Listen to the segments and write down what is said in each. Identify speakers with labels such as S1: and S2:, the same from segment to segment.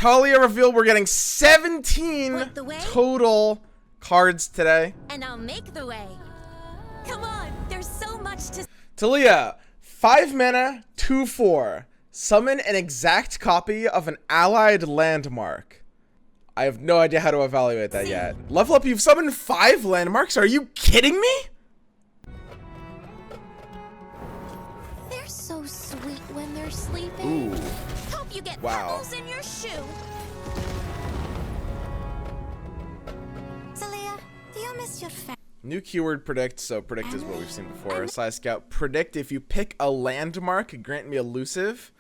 S1: Taliyah reveal, we're getting 17 total cards today.
S2: And I'll make the way. Come on, there's so much to...
S1: Taliyah, 5 mana, 2/4. Summon an exact copy of an allied landmark. I have no idea how to evaluate that yet. Level up, you've summoned 5 landmarks? Are you kidding me?
S2: They're so sweet when they're sleeping.
S1: Ooh.
S2: Hope you get
S1: Wow.
S2: pebbles in your shoe. Taliyah, do you miss your family?
S1: New keyword predict, so predict is what we've seen before. Size scout, predict if you pick a landmark, grant me elusive.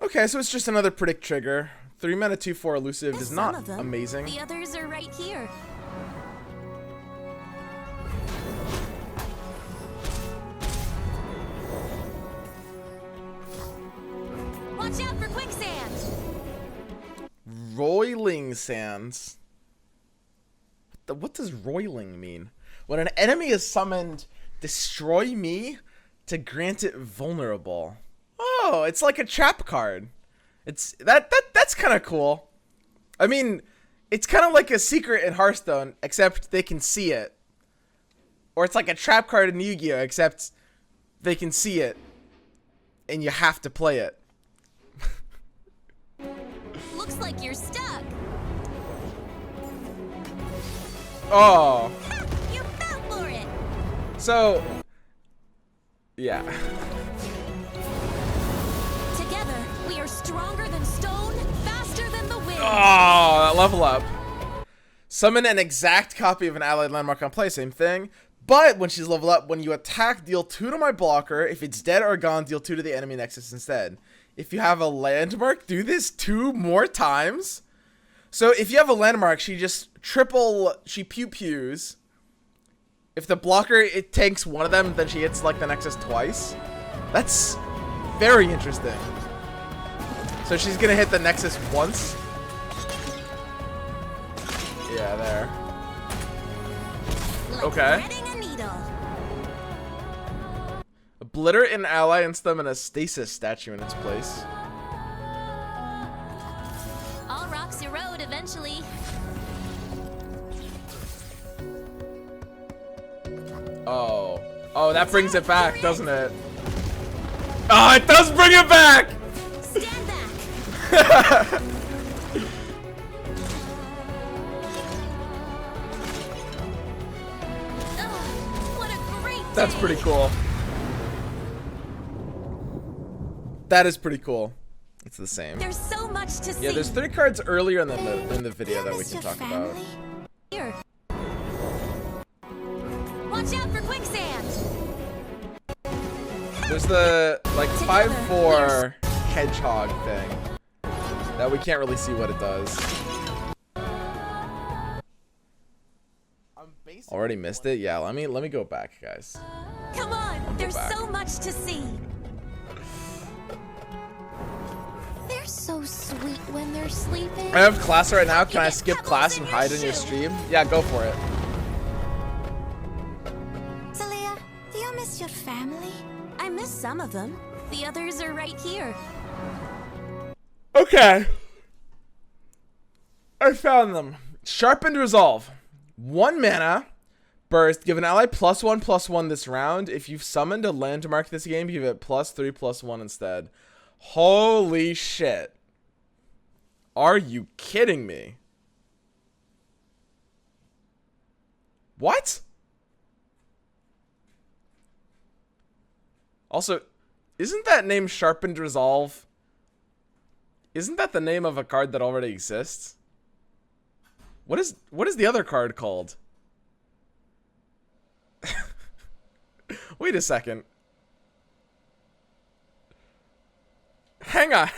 S1: Okay, so it's just another predict trigger. 3 mana 2/4 elusive is not amazing.
S2: The others are right here. Watch out for quicksand.
S1: Roiling sands. What does roiling mean? When an enemy is summoned, destroy me to grant it vulnerable. Oh, it's like a trap card. It's that's kind of cool. I mean, it's kind of like a secret in Hearthstone, except they can see it. Or it's like a trap card in Yu-Gi-Oh, except they can see it, and you have to play it.
S2: Looks like you're stuck.
S1: Oh.
S2: Ha! You fell for it.
S1: So, yeah.
S2: Together, we are stronger than stone, faster than the wind.
S1: Oh, level up. Summon an exact copy of an allied landmark on play, same thing. But when she's level up, when you attack, deal 2 to my blocker. If it's dead or gone, deal 2 to the enemy nexus instead. If you have a landmark, do this 2 more times. So if you have a landmark, she pew-pews. If the blocker, it tanks one of them, then she hits like the nexus twice. That's very interesting. So she's gonna hit the nexus once. Yeah, there.
S2: Like
S1: Okay.
S2: threading a needle.
S1: Obliterate an ally and summon a Stasis statue in its place.
S2: All rocks erode eventually.
S1: Oh. Oh, that brings it back, doesn't it? Oh, it does bring it back!
S2: Stand back. What a great day.
S1: That's pretty cool. That is pretty cool. It's the same.
S2: There's so much to see.
S1: Yeah, there's 3 cards earlier in the video that we can talk about.
S2: Here. Watch out for quicksand.
S1: There's the like 5/4 hedgehog thing that we can't really see what it does. Already missed it? Yeah, let me go back, guys.
S2: Come on, there's so much to see. They're so sweet when they're sleeping.
S1: I have class right now. Can I skip class and hide in your stream? Yeah, go for it.
S2: Taliyah, do you miss your family? I miss some of them. The others are right here.
S1: Okay. I found them. Sharpened Resolve. 1 mana. Burst. Give an ally +1/+1 this round. If you've summoned a landmark this game, give it +3/+1 instead. Holy shit. Are you kidding me? What? Also, isn't that name Sharpened Resolve? Isn't that the name of a card that already exists? What is the other card called? Wait a second. Hang on.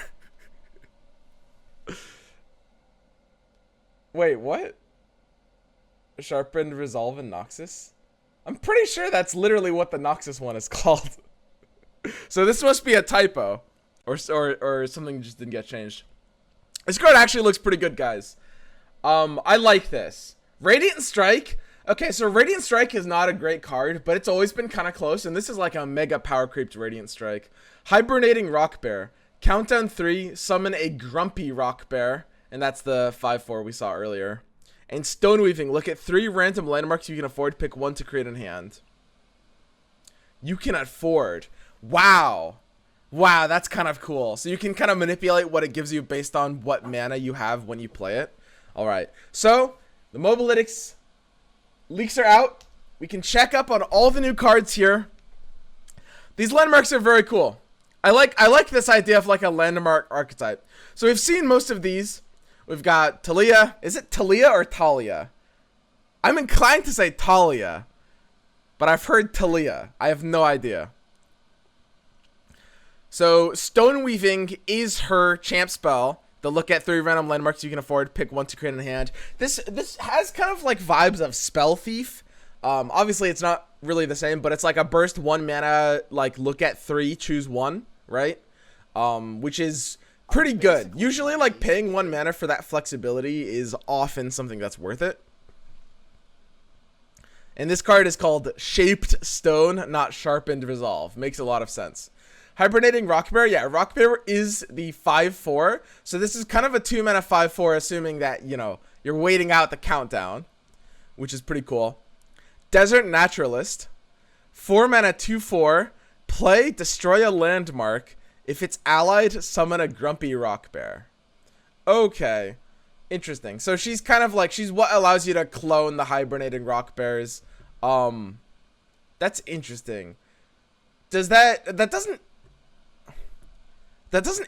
S1: Wait, what? Sharpened Resolve and Noxus? I'm pretty sure that's literally what the Noxus one is called. So this must be a typo. Or something just didn't get changed. This card actually looks pretty good, guys. I like this. Radiant Strike. Okay, so Radiant Strike is not a great card, but it's always been kind of close, and this is like a mega power creeped Radiant Strike. Hibernating Rockbear. Countdown 3, summon a grumpy Rockbear. And that's the 5/4 we saw earlier. And Stoneweaving, look at 3 random landmarks you can afford. Pick 1 to create in hand. You can afford. Wow. Wow, that's kind of cool. So you can kind of manipulate what it gives you based on what mana you have when you play it. All right. So the Mobalytics leaks are out. We can check up on all the new cards here. These landmarks are very cool. I like this idea of like a landmark archetype. So we've seen most of these. We've got Taliyah. Is it Taliyah or Taliyah? I'm inclined to say Taliyah, but I've heard Taliyah. I have no idea. So Stoneweaving is her champ spell. The look at 3 random landmarks you can afford. Pick 1 to create in hand. This has kind of like vibes of Spell Thief. Obviously it's not really the same, but it's like a burst 1 mana, like look at 3, choose 1, right? Which is pretty good. Usually like paying 1 mana for that flexibility is often something that's worth it. And this card is called Shaped Stone, not Sharpened Resolve. Makes a lot of sense. Hibernating Rockbear. Yeah, Rockbear is the 5/4. So this is kind of a 2 mana 5/4, assuming that, you know, you're waiting out the countdown, which is pretty cool. Desert Naturalist. 4 mana 2/4. Play, destroy a landmark. If it's allied, summon a grumpy Rockbear. Okay. Interesting. So she's kind of like, she's what allows you to clone the hibernating Rockbears. That's interesting. Does that doesn't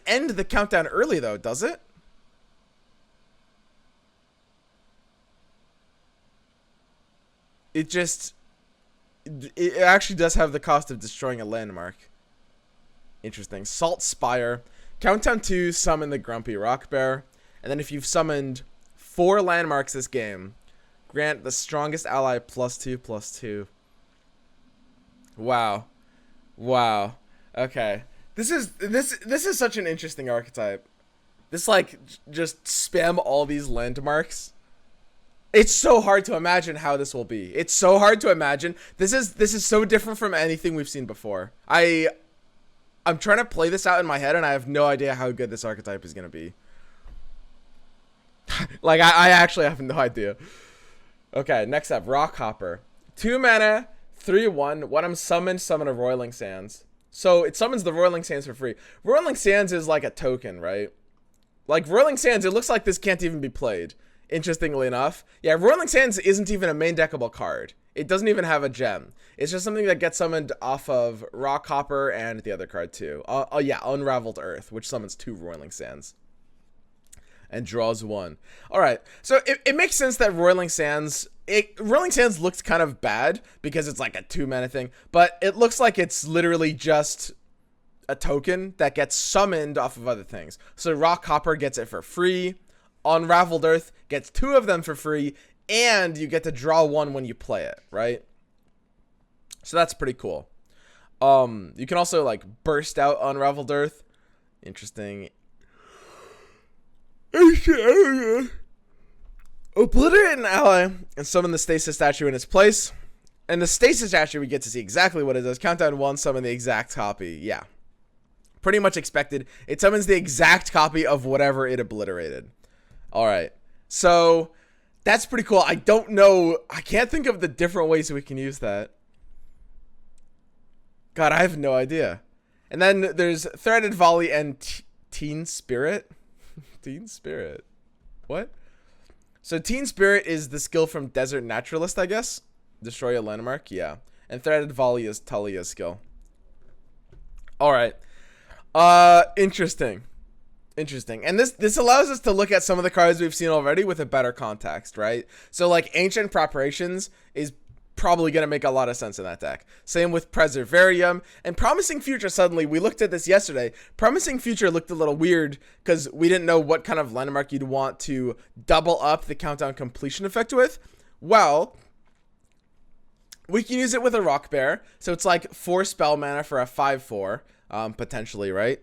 S1: end the countdown early though, does it? It actually does have the cost of destroying a landmark. Interesting. Salt Spire. Countdown 2, summon the grumpy Rockbear. And then if you've summoned 4 landmarks this game, grant the strongest ally +2/+2. Wow. Wow. Okay. This is such an interesting archetype. This like just spam all these landmarks. It's so hard to imagine how this will be. It's so hard to imagine. This is so different from anything we've seen before. I'm trying to play this out in my head and I have no idea how good this archetype is going to be. Like I actually have no idea. Okay, next up, Rockhopper. 2 mana, 3/1. When I'm summoned, summon a Roiling Sands. So it summons the Roiling Sands for free. Roiling Sands is like a token, right? Like Roiling Sands, it looks like this can't even be played. Interestingly enough. Yeah, Roiling Sands isn't even a main deckable card. It doesn't even have a gem. It's just something that gets summoned off of Rockhopper and the other card too. Yeah, Unraveled Earth, which summons 2 Roiling Sands. And draws 1. Alright, so it makes sense that Roiling Sands looks kind of bad because it's like a 2 mana thing, but it looks like it's literally just a token that gets summoned off of other things. So Rockhopper gets it for free, Unraveled Earth gets 2 of them for free, and you get to draw 1 when you play it, right? So that's pretty cool. You can also like burst out Unraveled Earth. Interesting. Obliterate an ally and summon the Stasis statue in its place. And the Stasis statue, we get to see exactly what it does. Countdown 1, summon the exact copy. Yeah. Pretty much expected. It summons the exact copy of whatever it obliterated. Alright. So, that's pretty cool. I don't know. I can't think of the different ways we can use that. God, I have no idea. And then there's Threaded Volley and Teen Spirit. Teen Spirit. What? So Teen Spirit is the skill from Desert Naturalist, I guess. Destroy a landmark, yeah. And Threaded Volley is Taliyah's skill. Alright. Interesting. Interesting. And this allows us to look at some of the cards we've seen already with a better context, right? So like Ancient Preparations is probably going to make a lot of sense in that deck. Same with Preservarium and Promising Future. Suddenly, we looked at this yesterday. Promising Future looked a little weird because we didn't know what kind of landmark you'd want to double up the countdown completion effect with. Well, we can use it with a Rockbear. So it's like 4 spell mana for a 5/4, potentially, right?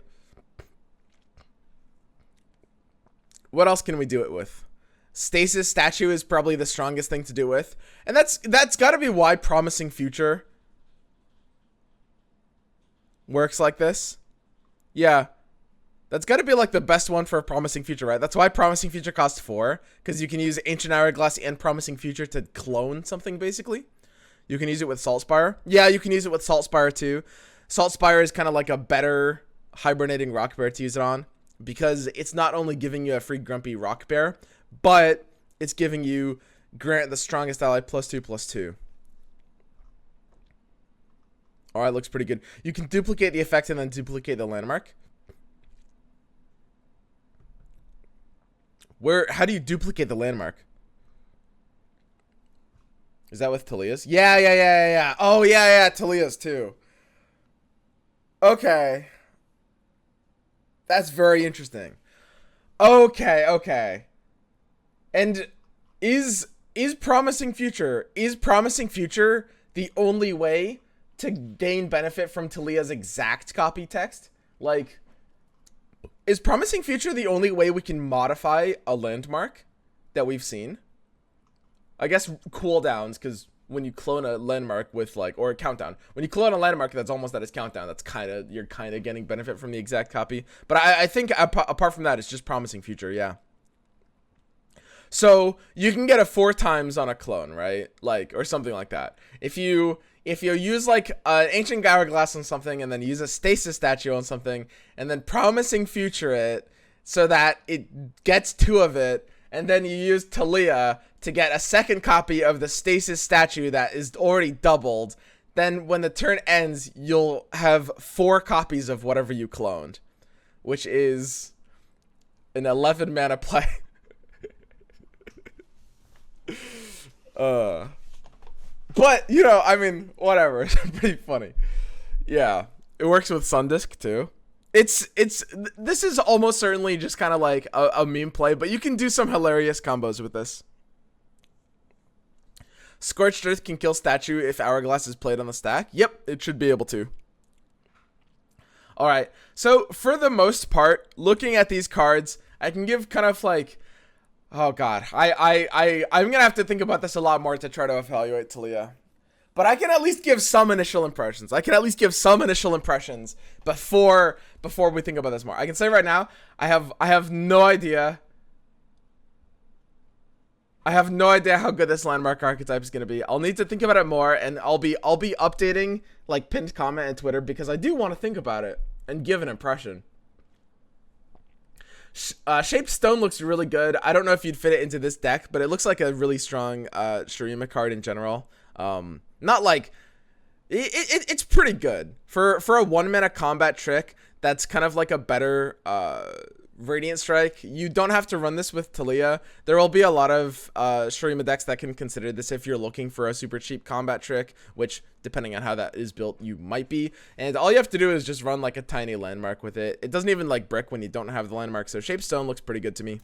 S1: What else can we do it with? Stasis statue is probably the strongest thing to do with. And that's got to be why Promising Future works like this. Yeah. That's got to be like the best one for a Promising Future, right? That's why Promising Future costs 4, because you can use Ancient Hourglass and Promising Future to clone something, basically. You can use it with Salt Spire. Yeah, you can use it with Salt Spire too. Salt Spire is kind of like a better Hibernating Rockbear to use it on, because it's not only giving you a free Grumpy Rockbear, but it's giving you grant the strongest ally +2/+2. Alright, looks pretty good. You can duplicate the effect and then duplicate the landmark. How do you duplicate the landmark? Is that with Taliyah's? Yeah. Oh, yeah, Taliyah's too. Okay. That's very interesting. Okay. And is Promising Future the only way to gain benefit from Taliyah's exact copy text? Like, is Promising Future the only way we can modify a landmark that we've seen? I guess cooldowns, because when you clone a landmark with like, or a countdown, when you clone a landmark that's almost at its countdown, that's you're kind of getting benefit from the exact copy. But I think apart from that, it's just Promising Future, yeah. So you can get a 4 times on a clone, right? Like, or something like that. If you use like an Ancient Hourglass on something, and then use a Stasis statue on something, and then Promising Future it so that it gets 2 of it, and then you use Taliyah to get a second copy of the Stasis statue that is already doubled, then when the turn ends, you'll have 4 copies of whatever you cloned, which is an 11 mana play. But, you know, I mean, whatever. It's pretty funny. Yeah. It works with Sundisk, too. This is almost certainly just kind of like a meme play, but you can do some hilarious combos with this. Scorched Earth can kill statue if Hourglass is played on the stack. Yep, it should be able to. Alright, so for the most part, looking at these cards, I can give kind of like... Oh god, I'm gonna have to think about this a lot more to try to evaluate Taliyah. But I can at least give some initial impressions. Before we think about this more. I can say right now, I have no idea. I have no idea how good this landmark archetype is gonna be. I'll need to think about it more, and I'll be updating like pinned comment and Twitter, because I do want to think about it and give an impression. Shaped Stone looks really good. I don't know if you'd fit it into this deck, but it looks like a really strong Shurima card in general. Not like it's pretty good for a 1 mana combat trick. That's kind of like a better Radiant Strike. You don't have to run this with Taliyah. There will be a lot of Shurima decks that can consider this if you're looking for a super cheap combat trick, which, depending on how that is built, you might be. And all you have to do is just run like a tiny landmark with it. It doesn't even like brick when you don't have the landmark, so Shaped Stone looks pretty good to me.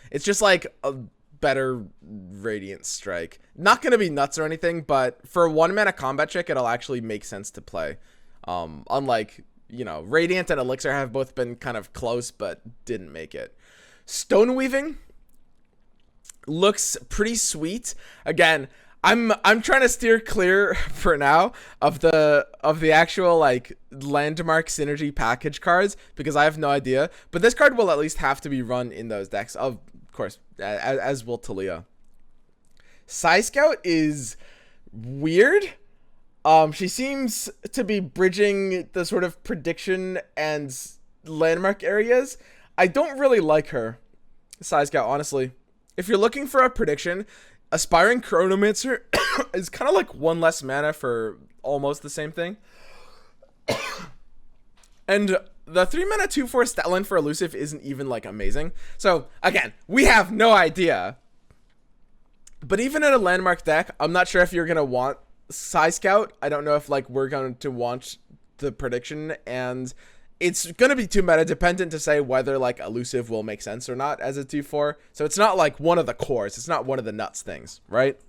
S1: It's just like a better Radiant Strike. Not going to be nuts or anything, but for a 1 mana combat trick, it'll actually make sense to play. Unlike... You know, Radiant and Elixir have both been kind of close, but didn't make it. Stoneweaving looks pretty sweet. Again, I'm trying to steer clear for now of the actual like landmark synergy package cards, because I have no idea. But this card will at least have to be run in those decks, of course, as will Taliyah. Psy Scout is weird. She seems to be bridging the sort of prediction and landmark areas. I don't really like her, Psy Scout, honestly. If you're looking for a prediction, Aspiring Chronomancer is kind of like 1 less mana for almost the same thing. And the 3 mana 2/4 stat line for Elusive isn't even like amazing. So again, we have no idea. But even in a landmark deck, I'm not sure if you're gonna want Psy Scout. I don't know if like we're going to want the prediction, and it's going to be too meta dependent to say whether like Elusive will make sense or not as a 2/4. So it's not like one of the cores. It's not one of the nuts things, right?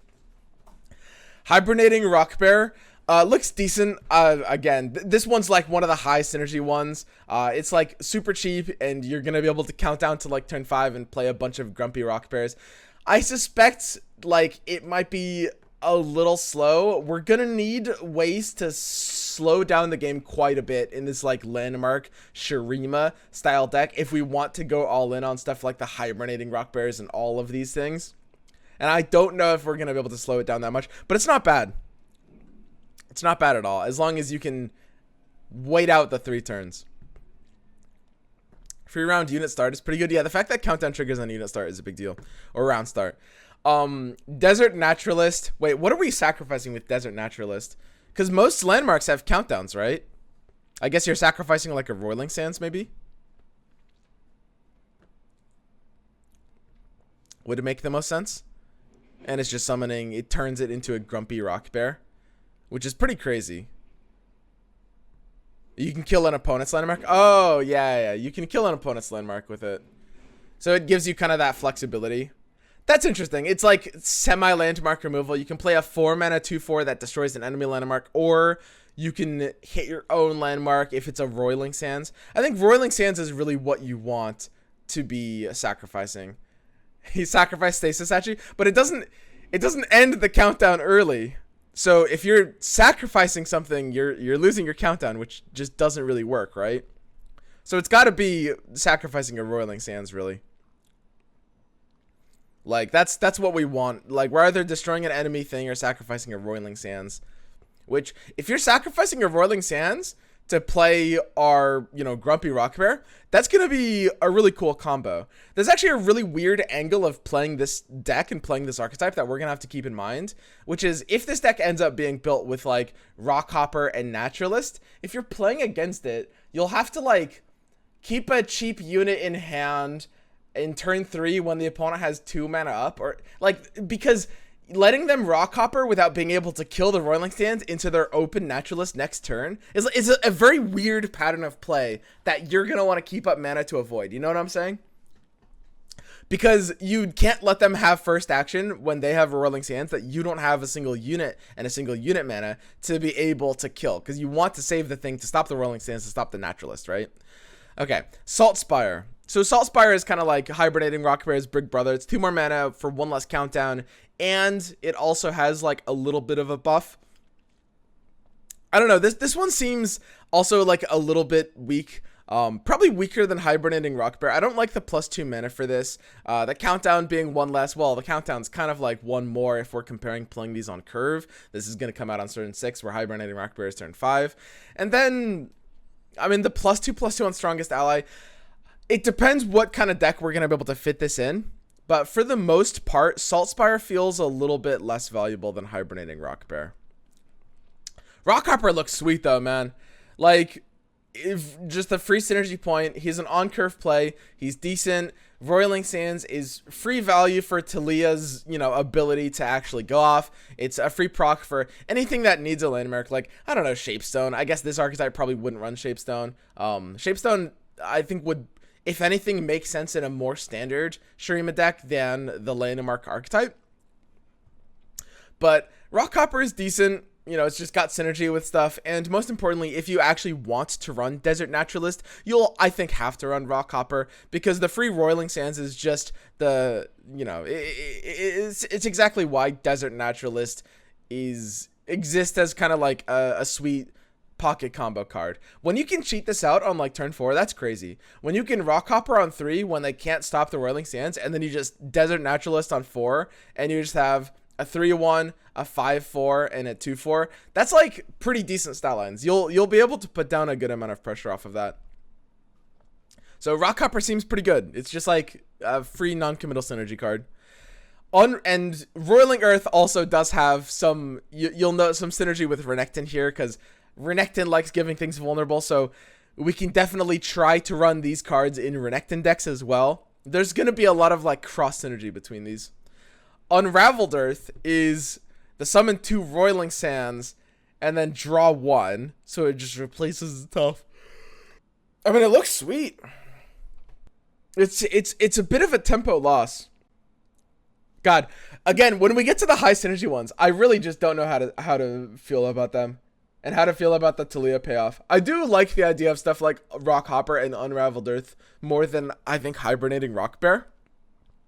S1: Hibernating Rockbear looks decent. Again, this one's like one of the high synergy ones. It's like super cheap, and you're going to be able to count down to like turn 5 and play a bunch of grumpy Rockbears. I suspect like it might be a little slow. We're gonna need ways to slow down the game quite a bit in this like landmark Shurima style deck if we want to go all in on stuff like the Hibernating Rockbears and all of these things. And I don't know if we're going to be able to slow it down that much, but it's not bad. It's not bad at all, as long as you can wait out the 3 turns. Free round unit start is pretty good. Yeah, the fact that countdown triggers on unit start is a big deal. Or round start. Desert Naturalist. Wait, what are we sacrificing with Desert Naturalist? Because most landmarks have countdowns, right? I guess you're sacrificing like a Roiling Sands, maybe? Would it make the most sense? And it's just summoning, it turns it into a grumpy Rockbear, which is pretty crazy. You can kill an opponent's landmark. Oh, yeah. You can kill an opponent's landmark with it. So it gives you kind of that flexibility. That's interesting. It's like semi-landmark removal. You can play a 4-mana 2/4 that destroys an enemy landmark, or you can hit your own landmark if it's a Roiling Sands. I think Roiling Sands is really what you want to be sacrificing. He sacrificed Stasis at you, but it doesn't end the countdown early. So if you're sacrificing something, you're losing your countdown, which just doesn't really work, right? So it's got to be sacrificing a Roiling Sands, really. Like that's what we want. Like we're either destroying an enemy thing or sacrificing a Roiling Sands. Which, if you're sacrificing a Roiling Sands to play our, Grumpy Rockbear, that's going to be a really cool combo. There's actually a really weird angle of playing this deck and playing this archetype that we're going to have to keep in mind, which is if this deck ends up being built with, like, Rockhopper and Naturalist, if you're playing against it, you'll have to, like, keep a cheap unit in hand in turn 3 when the opponent has 2 mana up, or, like, because letting them Rockhopper without being able to kill the Roiling Sands into their open Naturalist next turn is a very weird pattern of play that you're going to want to keep up mana to avoid. You know what I'm saying? Because you can't let them have first action when they have Roiling Sands that you don't have a single unit and a single unit mana to be able to kill. Because you want to save the thing to stop the Roiling Sands, to stop the Naturalist, right? Okay, Salt Spire. So Salt Spire is kind of like Hibernating Rockbear's big brother. It's 2 more mana for 1 less countdown, and it also has like a little bit of a buff. I don't know. This one seems also like a little bit weak. Probably weaker than Hibernating Rockbear. I don't like the +2 mana for this. The countdown being 1 less. Well, the countdown's kind of like 1 more if we're comparing playing these on curve. This is going to come out on turn 6, where Hibernating Rockbear is turn 5. And then, I mean, the +2/+2 on Strongest Ally. It depends what kind of deck we're going to be able to fit this in. But for the most part, Salt Spire feels a little bit less valuable than Hibernating Rockbear. Rockhopper looks sweet though, man. Like, if just a free synergy point, he's an on-curve play, he's decent. Roiling Sands is free value for Taliyah's, ability to actually go off. It's a free proc for anything that needs a landmark, like, I don't know, Shapestone. I guess this archetype probably wouldn't run Shapestone. Shapestone, I think, would, if anything, make sense in a more standard Shurima deck than the landmark archetype. But Rockhopper is decent. It's just got synergy with stuff. And most importantly, if you actually want to run Desert Naturalist, you'll, I think, have to run Rockhopper, because the free Roiling Sands is just the, it's exactly why Desert Naturalist exists as kind of like a sweet pocket combo card. When you can cheat this out on like turn 4, that's crazy. When you can Rockhopper on 3 when they can't stop the Roiling Sands, and then you just Desert Naturalist on 4, and you just have a 3/1, a 5/4, and a 2/4. That's like pretty decent stat lines. You'll be able to put down a good amount of pressure off of that. So Rockhopper seems pretty good. It's just like a free non-committal synergy card. And Roiling Earth also does have some, you'll note some synergy with Renekton here, because Renekton likes giving things vulnerable, so we can definitely try to run these cards in Renekton decks as well. There's going to be a lot of like cross synergy between these. Unraveled Earth is the summon 2 Roiling Sands and then draw 1, so it just replaces the tough. I mean, it looks sweet. It's a bit of a tempo loss. God, again, when we get to the high synergy ones, I really just don't know how to feel about them. And how to feel about the Taliyah payoff. I do like the idea of stuff like Rockhopper and Unraveled Earth more than, I think, Hibernating Rockbear.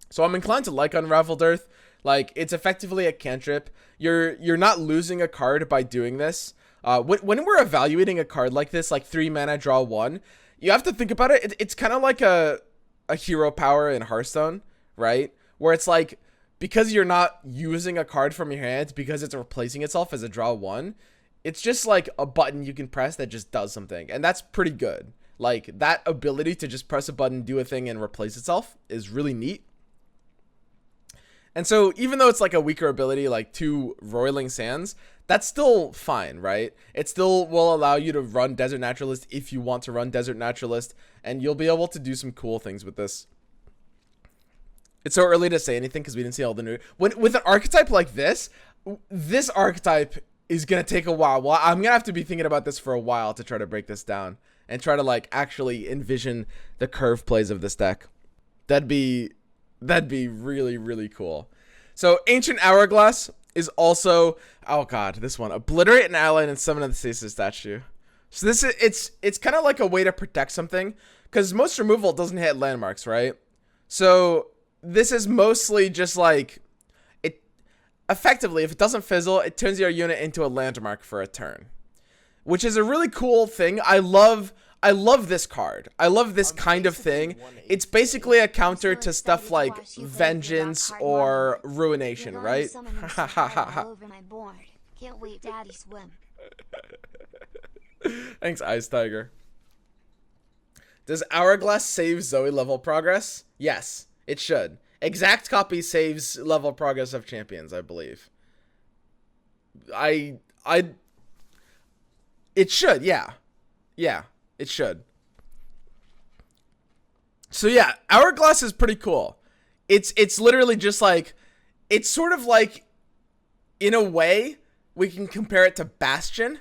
S1: So I'm inclined to like Unraveled Earth. Like, it's effectively a cantrip. You're not losing a card by doing this. When we're evaluating a card like this, like 3 mana, draw 1, you have to think about it. It's kind of like a hero power in Hearthstone, right? Where it's like, because you're not using a card from your hand, because it's replacing itself as a draw 1, it's just like a button you can press that just does something. And that's pretty good. Like, that ability to just press a button, do a thing, and replace itself is really neat. And so even though it's like a weaker ability, like 2 Roiling Sands, that's still fine, right? It still will allow you to run Desert Naturalist if you want to run Desert Naturalist, and you'll be able to do some cool things with this. It's so early to say anything because we didn't see all the new... With an archetype like this archetype is going to take a while. Well, I'm going to have to be thinking about this for a while to try to break this down and try to like actually envision the curve plays of this deck. That'd be really, really cool. So Ancient Hourglass is also, oh god, this one, obliterate an ally and summon the Stasis statue. So this is, it's kind of like a way to protect something, because most removal doesn't hit landmarks, right? So this is mostly just like, it effectively, if it doesn't fizzle, it turns your unit into a landmark for a turn, which is a really cool thing. I love this card. I love this kind of thing. It's basically a counter to stuff like Vengeance or Ruination, right? Thanks, Ice Tiger. Does Hourglass save Zoe level progress? Yes, it should. Exact copy saves level progress of champions, I believe. It should, yeah. Yeah. It should. So yeah, Hourglass is pretty cool. It's literally just like, it's sort of like, in a way, we can compare it to Bastion,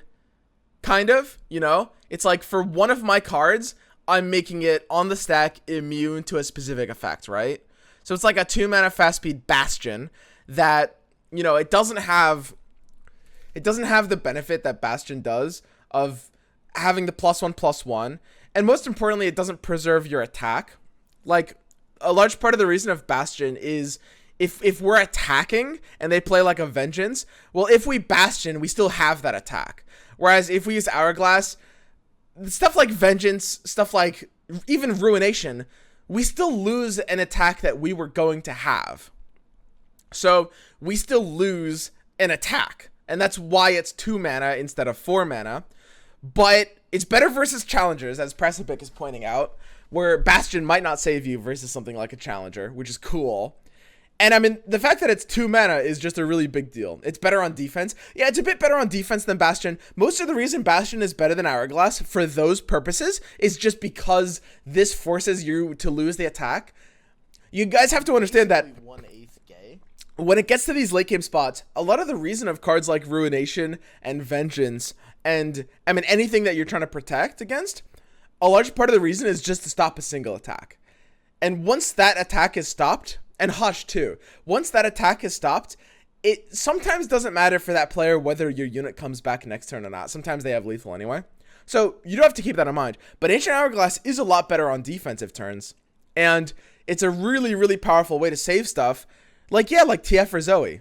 S1: kind of, you know? It's like, for one of my cards, I'm making it on the stack immune to a specific effect, right? So it's like a 2 mana fast speed Bastion that, you know, it doesn't have the benefit that Bastion does of having the +1/+1, and most importantly, it doesn't preserve your attack. Like, a large part of the reason of Bastion is if we're attacking and they play like a Vengeance, well, if we Bastion, we still have that attack. Whereas if we use Hourglass, stuff like Vengeance, stuff like even Ruination, we still lose an attack that we were going to have. So we still lose an attack, and that's why it's 2 mana instead of 4 mana. But it's better versus challengers, as Precipic is pointing out, where Bastion might not save you versus something like a challenger, which is cool. And I mean, the fact that it's 2 mana is just a really big deal. It's better on defense. Yeah, it's a bit better on defense than Bastion. Most of the reason Bastion is better than Hourglass for those purposes is just because this forces you to lose the attack. You guys have to understand that when it gets to these late game spots, a lot of the reason of cards like Ruination and Vengeance and, I mean, anything that you're trying to protect against, a large part of the reason is just to stop a single attack. And once that attack is stopped, and Hush too, once that attack is stopped, it sometimes doesn't matter for that player whether your unit comes back next turn or not. Sometimes they have lethal anyway. So you do have to keep that in mind. But Ancient Hourglass is a lot better on defensive turns. And it's a really, really powerful way to save stuff. Like, yeah, like TF or Zoe.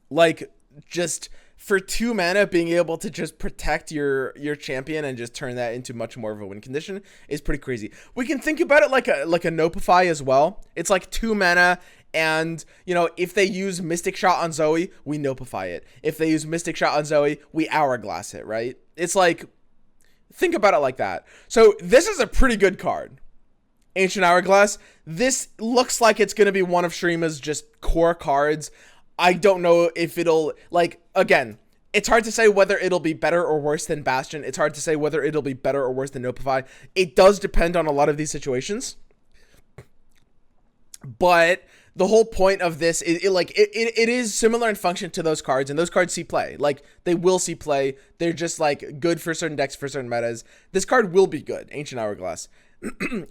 S1: Like, just for 2 mana, being able to just protect your champion and just turn that into much more of a win condition is pretty crazy. We can think about it like a Nopify as well. It's like 2 mana, and, you know, if they use Mystic Shot on Zoe, we Nopify it. If they use Mystic Shot on Zoe, we Hourglass it, right? It's like, think about it like that. So this is a pretty good card. Ancient Hourglass. This looks like it's going to be one of Shurima's just core cards. I don't know if it'll, like, again, it's hard to say whether it'll be better or worse than Bastion. It's hard to say whether it'll be better or worse than Nopify. It does depend on a lot of these situations. But the whole point of this is, it is similar in function to those cards, and those cards see play. Like, they will see play. They're just, like, good for certain decks, for certain metas. This card will be good, Ancient Hourglass.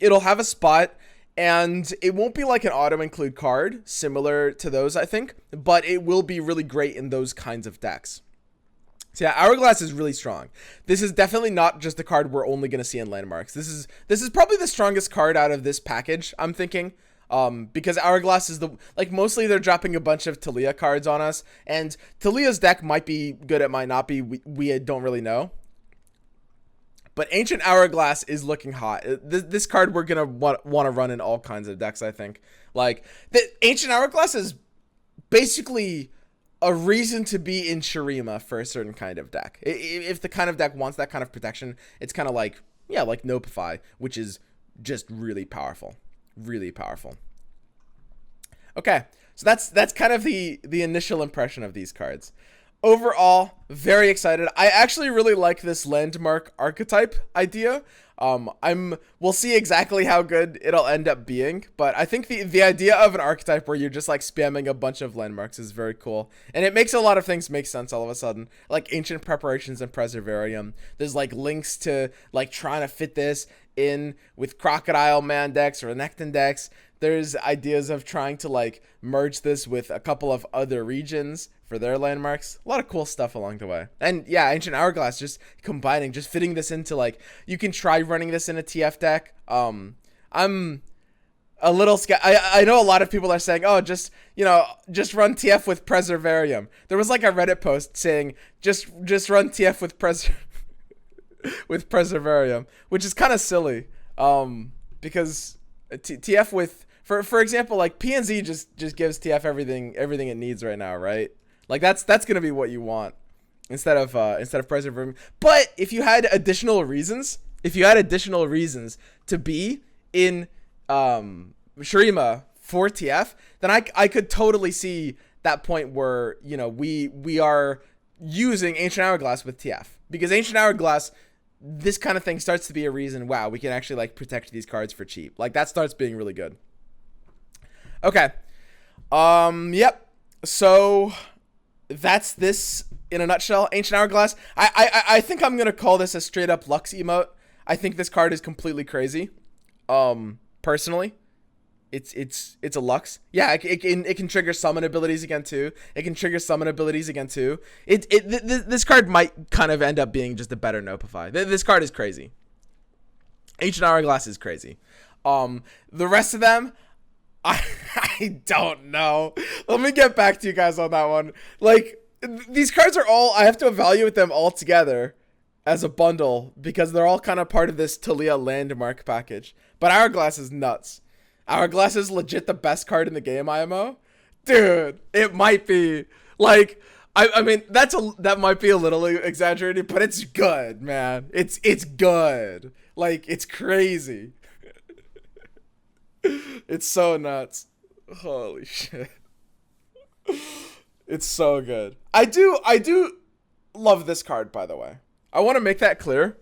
S1: It'll have a spot, and it won't be like an auto-include card, similar to those, I think, but it will be really great in those kinds of decks. So yeah, Hourglass is really strong. This is definitely not just a card we're only going to see in landmarks. This is probably the strongest card out of this package, I'm thinking. Because Hourglass is mostly they're dropping a bunch of Taliyah cards on us, and Taliyah's deck might be good, it might not be, we don't really know. But Ancient Hourglass is looking hot. This card we're gonna want to run in all kinds of decks, I think. Like, the Ancient Hourglass is basically a reason to be in Shurima for a certain kind of deck. If the kind of deck wants that kind of protection, it's kind of like, yeah, like Notify, which is just really powerful. Really powerful. Okay, so that's kind of the initial impression of these cards. Overall, very excited. I actually really like this landmark archetype idea. We'll see exactly how good it'll end up being, but I think the idea of an archetype where you're just like spamming a bunch of landmarks is very cool, and it makes a lot of things make sense all of a sudden, like Ancient Preparations and Preservarium. There's like links to like trying to fit this in with Crocodile Man decks or Nectin decks. There's ideas of trying to like merge this with a couple of other regions for their landmarks. A lot of cool stuff along the way. And yeah, Ancient Hourglass, just combining, just fitting this into like, you can try running this in a TF deck. I'm a little scared. I know a lot of people are saying, oh, just run TF with Preservarium. There was like a Reddit post saying, just run TF with with Preservarium, which is kind of silly. Because TF with, for example, like PNZ just gives TF everything it needs right now, right? Like that's gonna be what you want instead of Preservarium. But if you had additional reasons, to be in Shurima for TF, then I could totally see that point where, you know, we are using Ancient Hourglass with TF, because Ancient Hourglass, this kind of thing starts to be a reason, wow, we can actually like protect these cards for cheap. Like that starts being really good. Okay. Yep. So that's this in a nutshell. Ancient Hourglass. I think I'm gonna call this a straight up Lux emote. I think this card is completely crazy. Personally, it's a Lux. Yeah, it can trigger summon abilities again too. This card might kind of end up being just a better Notify. This card is crazy. Ancient Hourglass is crazy. The rest of them, I don't know. Let me get back to you guys on that one. Like, these cards are all, I have to evaluate them all together as a bundle because they're all kind of part of this Taliyah landmark package. But Hourglass is nuts. Hourglass is legit the best card in the game, IMO. Dude, it might be. Like, I mean, that might be a little exaggerated, but it's good, man. It's good. Like, it's crazy. It's so nuts. Holy shit. It's so good. I do love this card, by the way. I want to make that clear.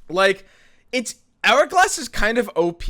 S1: Like, Hourglass is kind of OP,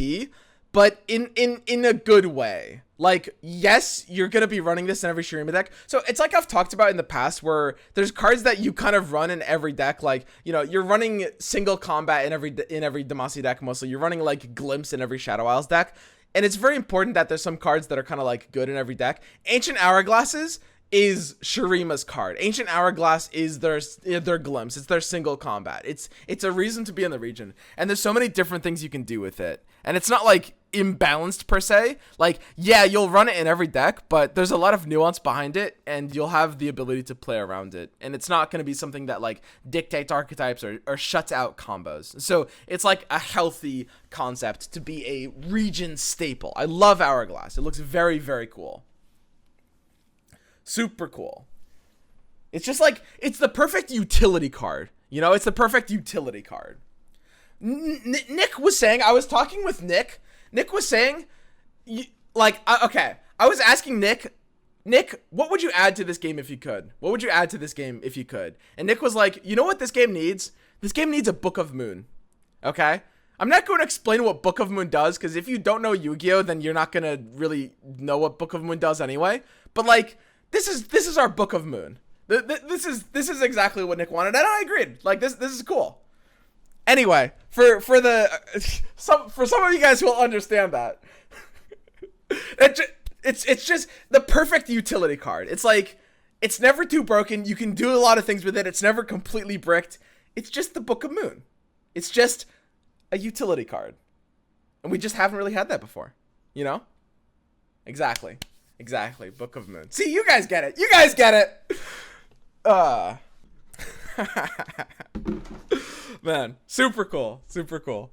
S1: but in a good way. Like, yes, you're going to be running this in every Shurima deck. So it's like I've talked about in the past where there's cards that you kind of run in every deck. Like, you know, you're running single combat in every Demacia deck mostly. You're running like Glimpse in every Shadow Isles deck. And it's very important that there's some cards that are kind of like good in every deck. Ancient Hourglasses is Shurima's card. Ancient Hourglass is their Glimpse. It's their single combat. It's a reason to be in the region. And there's so many different things you can do with it. And it's not like imbalanced per se. Like, yeah, you'll run it in every deck, but there's a lot of nuance behind it, and you'll have the ability to play around it. And it's not going to be something that like dictates archetypes or shuts out combos. So it's like a healthy concept to be a region staple. I love Hourglass. It looks very, very cool. Super cool. It's just like, it's the perfect utility card. You know, it's the perfect utility card. Nick was saying, I was talking with Nick. Nick was saying, okay, I was asking Nick, what would you add to this game if you could? What would you add to this game if you could? And Nick was like, you know what this game needs? This game needs a Book of Moon. Okay? I'm not going to explain what Book of Moon does, because if you don't know Yu-Gi-Oh, then you're not going to really know what Book of Moon does anyway. But like, this is our Book of Moon. This is exactly what Nick wanted, and I agreed. Like, this is cool. Anyway, for some of you guys who will understand that, it's just the perfect utility card. It's like, it's never too broken. You can do a lot of things with it. It's never completely bricked. It's just the Book of Moon. It's just a utility card, and we just haven't really had that before. You know? Exactly. Exactly. Book of Moon. See, you guys get it. You guys get it. Man, super cool. Super cool.